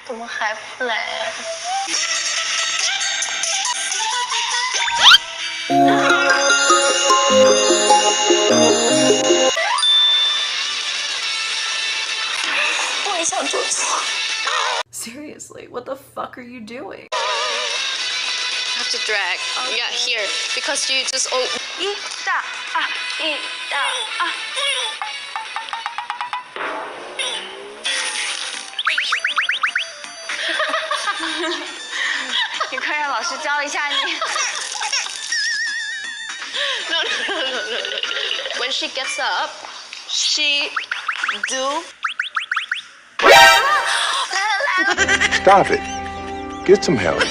怎么还不来啊？我也想做错。Seriously, what the fuck are you doing? Have to drag. Yeah, here because you just oh. 一大啊，一大啊。你快让老师教一下你。No. When she gets up, she do. Stop it. Get some help.